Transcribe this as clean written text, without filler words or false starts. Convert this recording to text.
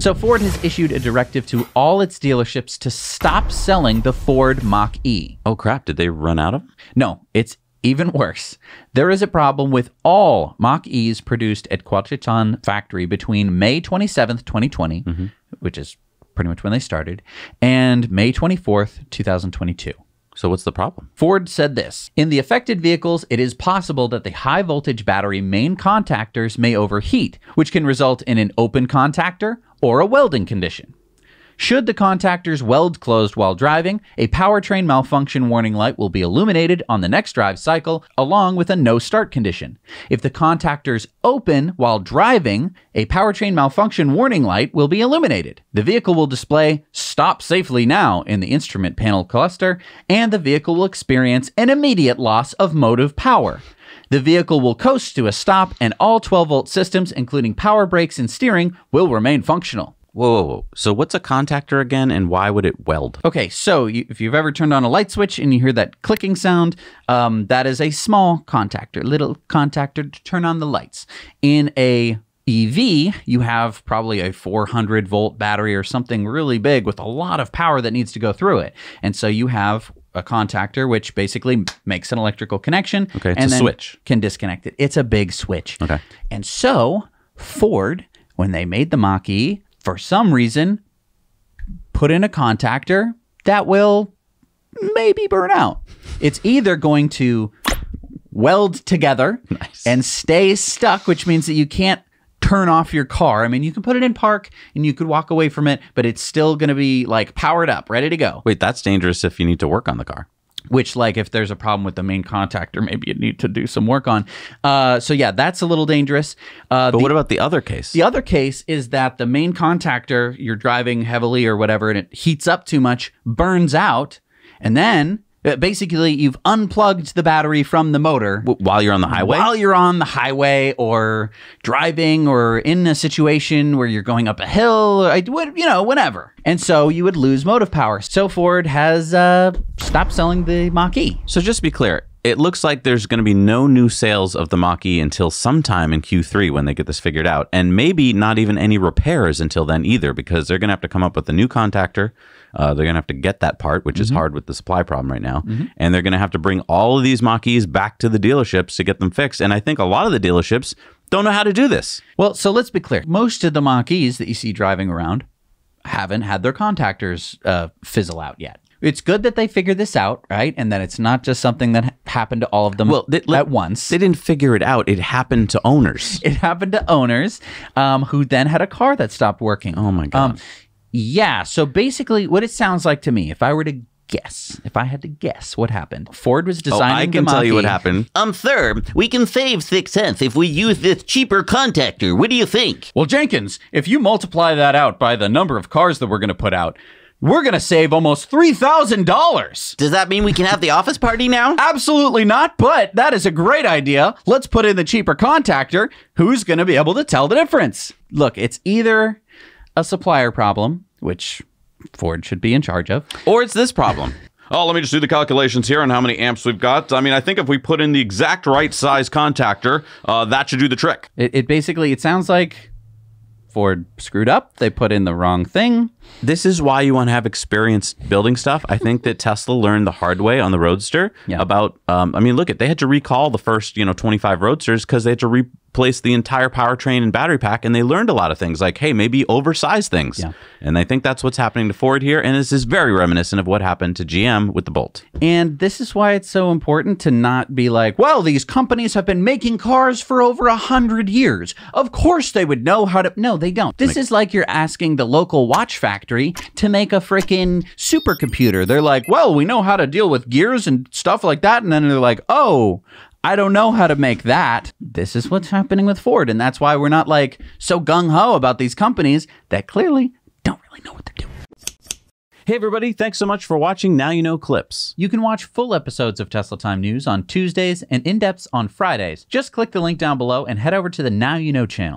So Ford has issued a directive to all its dealerships to stop selling the Ford Mach-E. Oh crap, did they run out of them? No, it's even worse. There is a problem with all Mach-E's produced at Quachitan factory between May 27th, 2020, which is pretty much when they started, and May 24th, 2022. So what's the problem? Ford said this: in the affected vehicles, it is possible that the high voltage battery main contactors may overheat, which can result in an open contactor or a welding condition. Should the contactors weld closed while driving, a powertrain malfunction warning light will be illuminated on the next drive cycle, along with a no start condition. If the contactors open while driving, a powertrain malfunction warning light will be illuminated. The vehicle will display "Stop safely now" in the instrument panel cluster, and the vehicle will experience an immediate loss of motive power. The vehicle will coast to a stop, and all 12-volt systems, including power brakes and steering, will remain functional. Whoa. So what's a contactor again, and why would it weld? Okay, so if you've ever turned on a light switch and you hear that clicking sound, that is a small contactor, little contactor to turn on the lights. In a EV, you have probably a 400-volt battery or something really big with a lot of power that needs to go through it. And so you have a contactor, which basically makes an electrical connection. Okay, it's and a then switch. Can disconnect it. It's a big switch. Okay. And so Ford, when they made the Mach-E, for some reason, put in a contactor that will maybe burn out. It's either going to weld together and stay stuck, which means that you can't turn off your car. I mean, you can put it in park and you could walk away from it, but it's still going to be like powered up, ready to go. Wait, that's dangerous if you need to work on the car. Which, like, if there's a problem with the main contactor, maybe you need to do some work on. So yeah, that's a little dangerous. But what about the other case? The other case is that the main contactor, you're driving heavily or whatever, and it heats up too much, burns out, and then basically you've unplugged the battery from the motor. While you're on the highway? While you're on the highway or driving or in a situation where you're going up a hill, whatever. And so you would lose motive power. So Ford has stopped selling the Mach-E. So just to be clear, it looks like there's going to be no new sales of the Mach-E until sometime in Q3 when they get this figured out. And maybe not even any repairs until then either, because they're going to have to come up with a new contactor. They're going to have to get that part, which is hard with the supply problem right now. And they're going to have to bring all of these Mach-E's back to the dealerships to get them fixed. And I think a lot of the dealerships don't know how to do this. Well, so let's be clear. Most of the Mach-E's that you see driving around haven't had their contactors fizzle out yet. It's good that they figured this out, right? And that it's not just something that happened to all of them at once. They didn't figure it out. It happened to owners. It happened to owners who then had a car that stopped working. Oh, my God. Yeah. So basically what it sounds like to me, if I had to guess what happened, Ford was designing I can tell you what happened. Sir, we can save 6 cents if we use this cheaper contactor. What do you think? Well, Jenkins, if you multiply that out by the number of cars that we're going to put out, we're going to save almost $3,000. Does that mean we can have the office party now? Absolutely not, but that is a great idea. Let's put in the cheaper contactor. Who's going to be able to tell the difference? Look, it's either a supplier problem, which Ford should be in charge of, or it's this problem. Oh, let me just do the calculations here on how many amps we've got. I mean, I think if we put in the exact right size contactor, that should do the trick. It basically, it sounds like Ford screwed up. They put in the wrong thing. This is why you want to have experience building stuff. I think that Tesla learned the hard way on the Roadster about, they had to recall the first, 25 Roadsters because they had to replace the entire powertrain and battery pack. And they learned a lot of things like, hey, maybe oversize things. Yeah. And I think that's what's happening to Ford here. And this is very reminiscent of what happened to GM with the Bolt. And this is why it's so important to not be like, well, these companies have been making cars for over 100 years. Of course they would know how to. No, they don't. This is like you're asking the local watch factory to make a freaking supercomputer. They're like, well, we know how to deal with gears and stuff like that. And then they're like, oh, I don't know how to make that. This is what's happening with Ford. And that's why we're not like so gung-ho about these companies that clearly don't really know what they're doing. Hey everybody, thanks so much for watching Now You Know Clips. You can watch full episodes of Tesla Time News on Tuesdays and in-depths on Fridays. Just click the link down below and head over to the Now You Know channel.